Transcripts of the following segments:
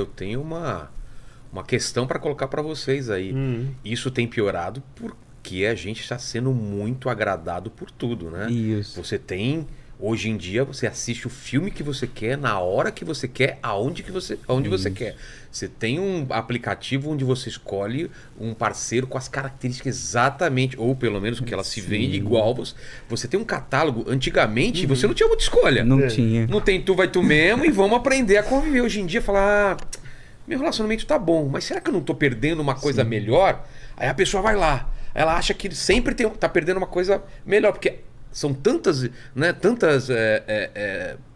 Eu tenho uma questão para colocar para vocês aí. Isso tem piorado porque a gente está sendo muito agradado por tudo, né? Isso. Você tem... Hoje em dia, você assiste o filme que você quer, na hora que você quer, aonde você quer. Você tem um aplicativo onde você escolhe um parceiro com as características exatamente, ou pelo menos que ela se vende igual. Você tem um catálogo. Antigamente, você não tinha muita escolha. Não tinha. Não tem tu, vai tu mesmo e vamos aprender a conviver. Hoje em dia, falar, meu relacionamento tá bom, mas será que eu não tô perdendo uma coisa melhor? Aí a pessoa vai lá. Ela acha que sempre tá perdendo uma coisa melhor, porque... São tantas, né,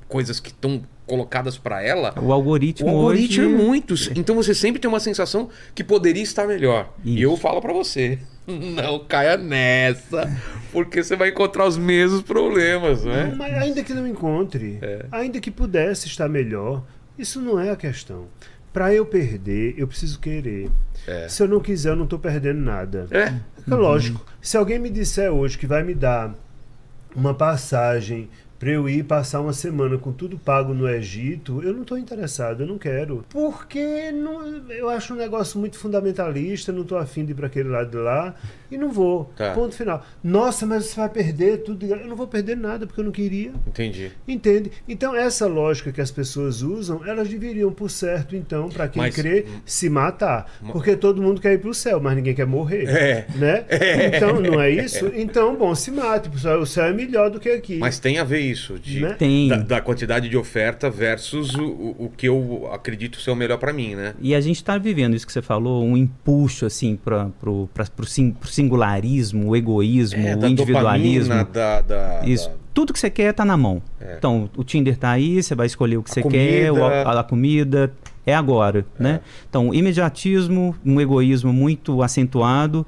coisas que estão colocadas para ela. O algoritmo hoje... é muitos. Então você sempre tem uma sensação que poderia estar melhor. Isso. E eu falo para você, não caia nessa, porque você vai encontrar os mesmos problemas, né? Mas ainda que não encontre, ainda que pudesse estar melhor, isso não é a questão. Para eu perder, eu preciso querer. Se eu não quiser, eu não estou perdendo nada. É lógico. Se alguém me disser hoje que vai me dar uma passagem para eu ir passar uma semana com tudo pago no Egito, eu não estou interessado, eu não quero. Porque eu acho um negócio muito fundamentalista, não estou afim de ir para aquele lado de lá e não vou. Ponto final. Nossa, mas você vai perder tudo. Eu não vou perder nada porque eu não queria. Entendi. Entende? Então, essa lógica que as pessoas usam, elas deveriam, por certo, então, para quem crê, se matar. Porque todo mundo quer ir para o céu, mas ninguém quer morrer. Né? Então, não é isso? Então, bom, se mate. O céu é melhor do que aqui. Mas tem a ver isso, né? da quantidade de oferta versus o que eu acredito ser o melhor para mim, né? E a gente está vivendo isso que você falou, um empuxo assim para o singularismo, o egoísmo, o individualismo. Isso. Tudo que você quer está na mão. Então, o Tinder está aí, você vai escolher o que você quer, a comida, é agora, né? Então, imediatismo, um egoísmo muito acentuado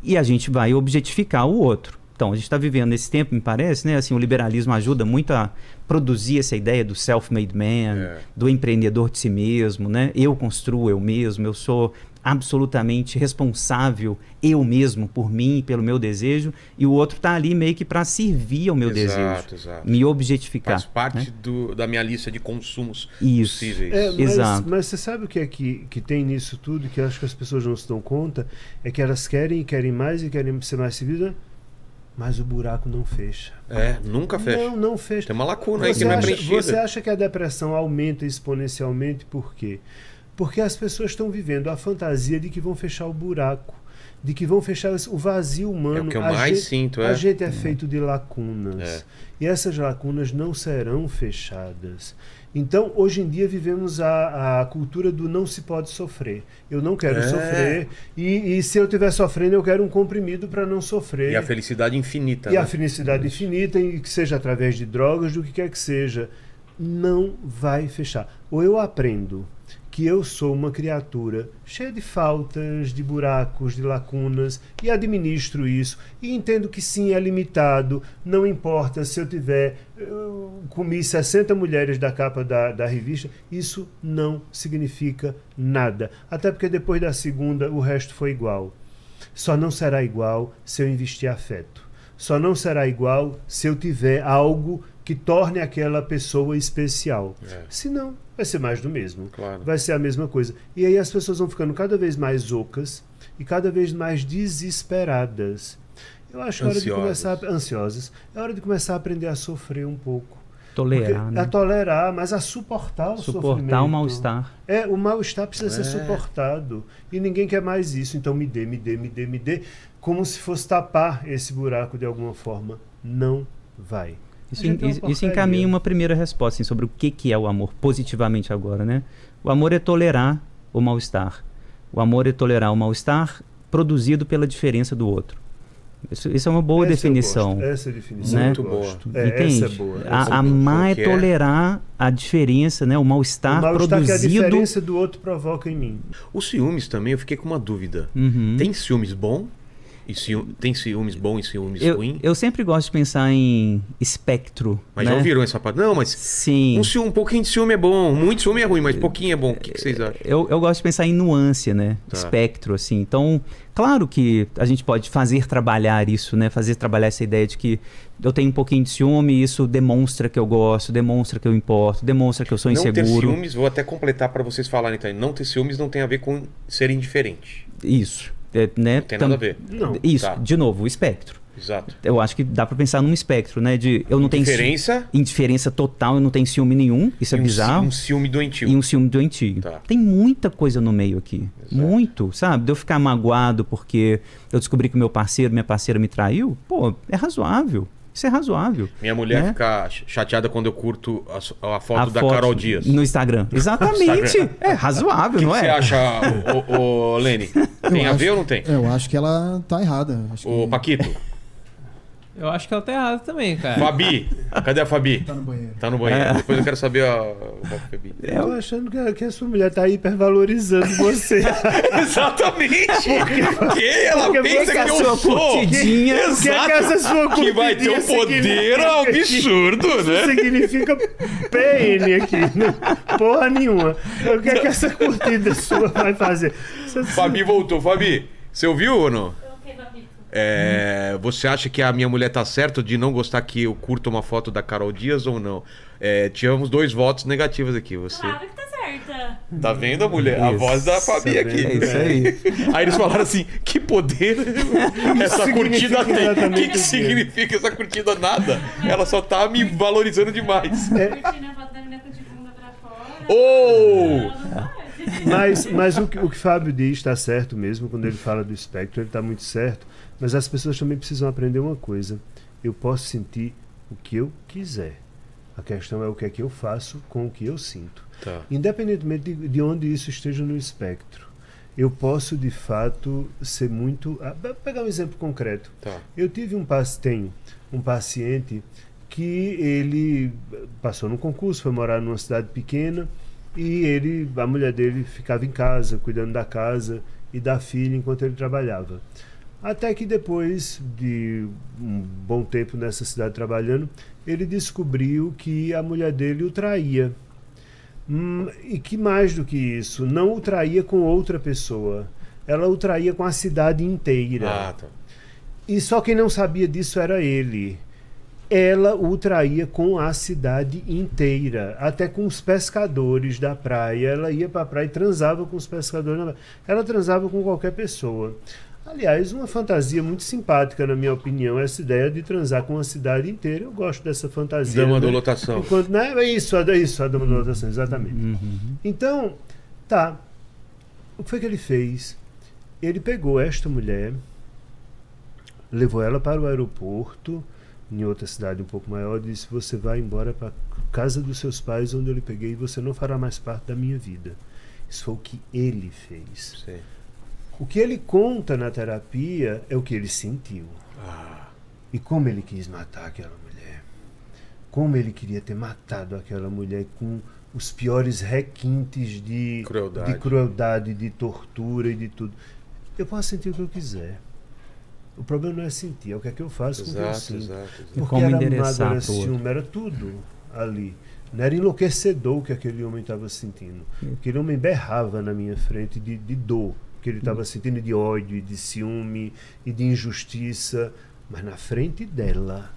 e a gente vai objetificar o outro. Então, a gente está vivendo nesse tempo, me parece, né? Assim, o liberalismo ajuda muito a produzir essa ideia do self-made man, do empreendedor de si mesmo, né? Eu construo eu mesmo, eu sou absolutamente responsável eu mesmo por mim e pelo meu desejo, e o outro está ali meio que para servir ao meu desejo, me objetificar. Faz parte, né? Da minha lista de consumos possíveis. Mas você sabe o que é que tem nisso tudo, que eu acho que as pessoas não se dão conta, é que elas querem mais e querem ser mais servidas, mas o buraco não fecha. Nunca fecha. Não fecha. Tem uma lacuna aí que não é preenchida. Você acha que a depressão aumenta exponencialmente por quê? Porque as pessoas estão vivendo a fantasia de que vão fechar o buraco, de que vão fechar o vazio humano. É o que eu mais sinto. A gente é feito de lacunas. E essas lacunas não serão fechadas. Então, hoje em dia, vivemos a cultura do não se pode sofrer. Eu não quero sofrer. E se eu estiver sofrendo, eu quero um comprimido para não sofrer. E a felicidade infinita. E a felicidade infinita, e que seja através de drogas, do que quer que seja. Não vai fechar. Ou eu aprendo que eu sou uma criatura cheia de faltas, de buracos, de lacunas, e administro isso, e entendo que sim, é limitado, não importa se eu comi 60 mulheres da capa da revista, isso não significa nada, até porque depois da segunda o resto foi igual. Só não será igual se eu investir afeto, só não será igual se eu tiver algo que torne aquela pessoa especial. Senão, vai ser mais do mesmo. Vai ser a mesma coisa. E aí as pessoas vão ficando cada vez mais ocas e cada vez mais desesperadas. Eu acho ansiosas. É hora de começar a aprender a sofrer um pouco. Tolerar, né? A tolerar, mas a suportar o sofrimento. Suportar o mal-estar. O mal-estar precisa ser suportado. E ninguém quer mais isso. Então me dê. Como se fosse tapar esse buraco de alguma forma. Não vai. Isso encaminha uma primeira resposta assim, sobre o que é o amor, positivamente agora, né? O amor é tolerar o mal-estar. O amor é tolerar o mal-estar produzido pela diferença do outro. Isso é uma boa definição. Essa definição né? Muito boa. Entende? Essa é boa. Amar é tolerar a diferença, né? O mal-estar produzido... que a diferença do outro provoca em mim. Os ciúmes também, eu fiquei com uma dúvida. Uhum. Tem ciúmes bom E tem ciúmes bom e ciúmes ruim? Eu sempre gosto de pensar em espectro. Mas né? já ouviram essa parte? Não, mas sim. Um pouquinho de ciúme é bom, muito ciúme é ruim, mas pouquinho é bom. O que vocês acham? Eu gosto de pensar em nuance, né? Tá. Espectro, assim. Então, claro que a gente pode fazer trabalhar isso, né? Fazer trabalhar essa ideia de que eu tenho um pouquinho de ciúme e isso demonstra que eu gosto, demonstra que eu importo, demonstra que eu sou inseguro. Não ter ciúmes, vou até completar para vocês falarem, então. Não ter ciúmes não tem a ver com ser indiferente. Isso. Né? Não tem nada a ver. Não. Isso, tá. De novo, o espectro. Exato. Eu acho que dá para pensar num espectro, né? De eu não tenho indiferença total, eu não tenho ciúme nenhum. Isso é bizarro. Um ciúme doentio. E um ciúme doentio. Tá. Tem muita coisa no meio aqui. Exato. Muito, sabe? De eu ficar magoado porque eu descobri que meu parceiro, minha parceira me traiu. Pô, é razoável. Isso é razoável. Minha mulher fica chateada quando eu curto a foto da Carol Dias. No Instagram. Exatamente. É razoável, não é? O que você acha, ô Lene? Tem a ver ou não tem? Eu acho que ela tá errada. Ô, Paquito? Eu acho que ela tá errada também, cara. Fabi, cadê a Fabi? Tá no banheiro. Tá no banheiro. Depois eu quero saber Fabi. Eu tô achando que a sua mulher tá hipervalorizando você. Exatamente. Porque ela pensa que eu sou. Curtidinha. Exato. Que essa sua curtidinha que vai ter um poder absurdo, né? Significa PN aqui. Não, porra nenhuma. O que é que essa curtida sua vai fazer? Fabi voltou. Fabi, você ouviu ou não? Você acha que a minha mulher tá certa de não gostar que eu curta uma foto da Carol Dias ou não? Tivemos 2 votos negativos aqui. Você... Claro que tá certa. Tá vendo a mulher? A voz da Fabi aqui. É isso aí. Aí eles falaram assim, que poder essa curtida tem? O que significa essa curtida? Nada. Ela só tá me valorizando demais. Curtindo a foto da menina com de bunda pra fora. Mas o que o Fábio diz está certo mesmo. Quando ele fala do espectro, ele está muito certo. Mas as pessoas também precisam aprender uma coisa. Eu posso sentir o que eu quiser. A questão é o que é que eu faço com o que eu sinto. Tá. Independentemente de onde isso esteja no espectro. Eu posso, de fato, ser muito... Vou pegar um exemplo concreto. Tá. Eu tenho um paciente que ele passou num concurso, foi morar numa cidade pequena e a mulher dele ficava em casa, cuidando da casa e da filha enquanto ele trabalhava. Até que depois de um bom tempo nessa cidade trabalhando, ele descobriu que a mulher dele o traía. E que mais do que isso, não o traía com outra pessoa. Ela o traía com a cidade inteira. Tá. E só quem não sabia disso era ele. Ela o traía com a cidade inteira, até com os pescadores da praia. Ela ia para a praia e transava com os pescadores da praia. Ela transava com qualquer pessoa. Aliás, uma fantasia muito simpática, na minha opinião, essa ideia de transar com a cidade inteira. Eu gosto dessa fantasia. Dama da lotação. Enquanto, né? Isso, a dama da lotação, exatamente. Então, tá. O que foi que ele fez? Ele pegou esta mulher, levou ela para o aeroporto, em outra cidade um pouco maior, e disse: você vai embora para casa dos seus pais, onde eu lhe peguei, e você não fará mais parte da minha vida. Isso foi o que ele fez. Sim. O que ele conta na terapia é o que ele sentiu. E como ele quis matar aquela mulher. Como ele queria ter matado aquela mulher com os piores requintes de crueldade, de tortura e de tudo. Eu posso sentir o que eu quiser. O problema não é sentir, é o que é que eu faço com o que eu sinto. Exato. Porque como era endereçar mágoa, era ciúme, era tudo ali. Não era enlouquecedor o que aquele homem estava sentindo. Aquele homem berrava na minha frente de dor que ele estava sentindo, de ódio, de ciúme e de injustiça. Mas na frente dela,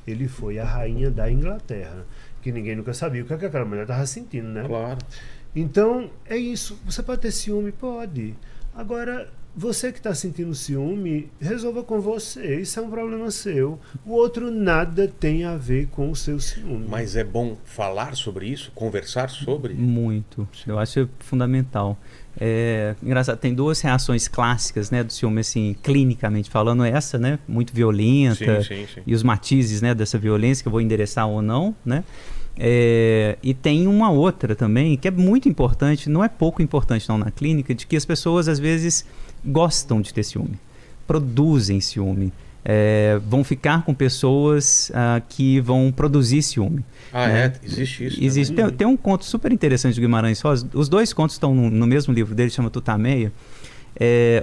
ele foi a rainha da Inglaterra, que ninguém nunca sabia o que aquela mulher estava sentindo, né? Claro. Então, é isso. Você pode ter ciúme? Pode. Agora, você que está sentindo ciúme, resolva com você. Isso é um problema seu. O outro nada tem a ver com o seu ciúme. Mas é bom falar sobre isso? Conversar sobre? Muito. Eu acho fundamental. Engraçado, tem 2 reações clássicas, né, do ciúme, assim, clinicamente falando, essa, né, muito violenta, sim. E os matizes, né, dessa violência que eu vou endereçar ou não, né, e tem uma outra também, que é muito importante, não é pouco importante não na clínica, de que as pessoas às vezes gostam de ter ciúme, produzem ciúme, vão ficar com pessoas que vão produzir ciúme. Né? Existe isso. Existe. Tem um conto super interessante de Guimarães Rosa. Os 2 contos estão no mesmo livro dele, chama Tutameia.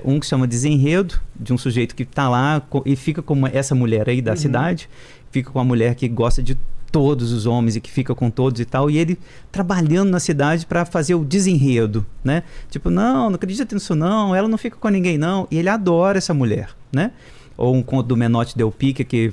Um que se chama Desenredo, de um sujeito que está lá e fica com essa mulher aí da cidade, fica com uma mulher que gosta de todos os homens e que fica com todos e tal, e ele trabalhando na cidade para fazer o desenredo, né? Tipo, não acredita nisso não, ela não fica com ninguém não, e ele adora essa mulher, né? Ou um conto do Menotti Del Pica que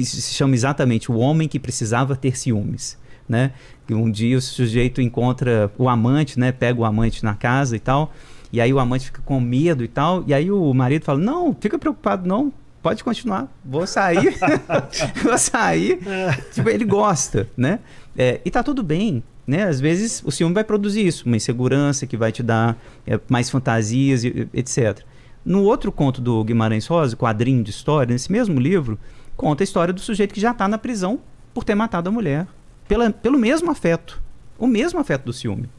se chama exatamente O Homem que Precisava Ter Ciúmes, né? Que um dia o sujeito encontra o amante, né? Pega o amante na casa e tal, e aí o amante fica com medo e tal, e aí o marido fala, não, fica preocupado não, pode continuar, vou sair, vou sair. Tipo, ele gosta, né? E tá tudo bem, né? Às vezes o ciúme vai produzir isso, uma insegurança que vai te dar mais fantasias, etc. No outro conto do Guimarães Rosa, quadrinho de história, nesse mesmo livro, conta a história do sujeito que já está na prisão por ter matado a mulher, pelo mesmo afeto, o mesmo afeto do ciúme.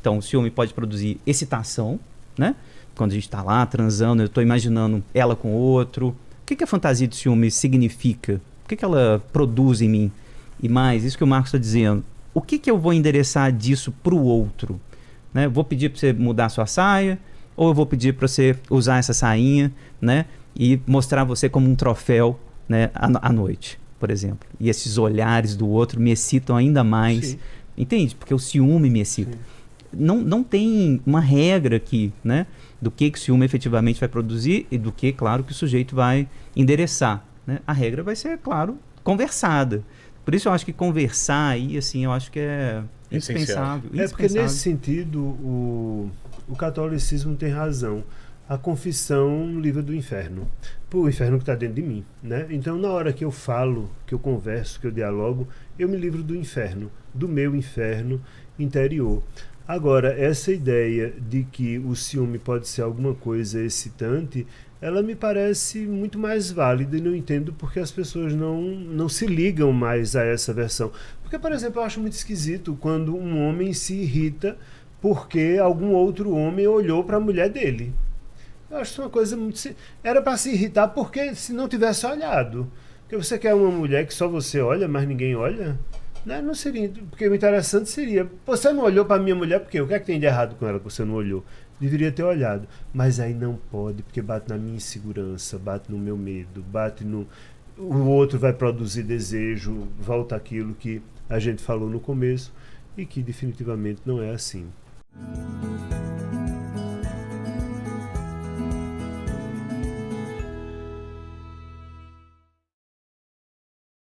Então, o ciúme pode produzir excitação, né? Quando a gente está lá transando, eu estou imaginando ela com outro. O que a fantasia de ciúme significa? O que ela produz em mim? E mais, isso que o Marcos está dizendo, o que eu vou endereçar disso para o outro? Né? Vou pedir para você mudar a sua saia, ou eu vou pedir para você usar essa sainha, né? E mostrar você como um troféu, né? À noite, por exemplo. E esses olhares do outro me excitam ainda mais. Sim. Entende? Porque o ciúme me excita. Não tem uma regra aqui, né? Do que o ciúme efetivamente vai produzir e do que, claro, que o sujeito vai endereçar, né? A regra vai ser, claro, conversada. Por isso eu acho que conversar aí, assim, eu acho que é indispensável. Porque nesse sentido o catolicismo tem razão. A confissão livra do inferno. O inferno que está dentro de mim, né? Então, na hora que eu falo, que eu converso, que eu dialogo, eu me livro do inferno, do meu inferno interior. Agora, essa ideia de que o ciúme pode ser alguma coisa excitante, ela me parece muito mais válida e não entendo porque as pessoas não se ligam mais a essa versão. Porque, por exemplo, eu acho muito esquisito quando um homem se irrita porque algum outro homem olhou para a mulher dele. Eu acho isso uma coisa muito... Era para se irritar porque se não tivesse olhado. Porque você quer uma mulher que só você olha, mas ninguém olha... Não seria, porque o interessante seria, você não olhou para minha mulher porque o que é que tem de errado com ela que você não olhou? Deveria ter olhado, mas aí não pode, porque bate na minha insegurança, bate no meu medo, bate no... O outro vai produzir desejo, volta aquilo que a gente falou no começo e que definitivamente não é assim.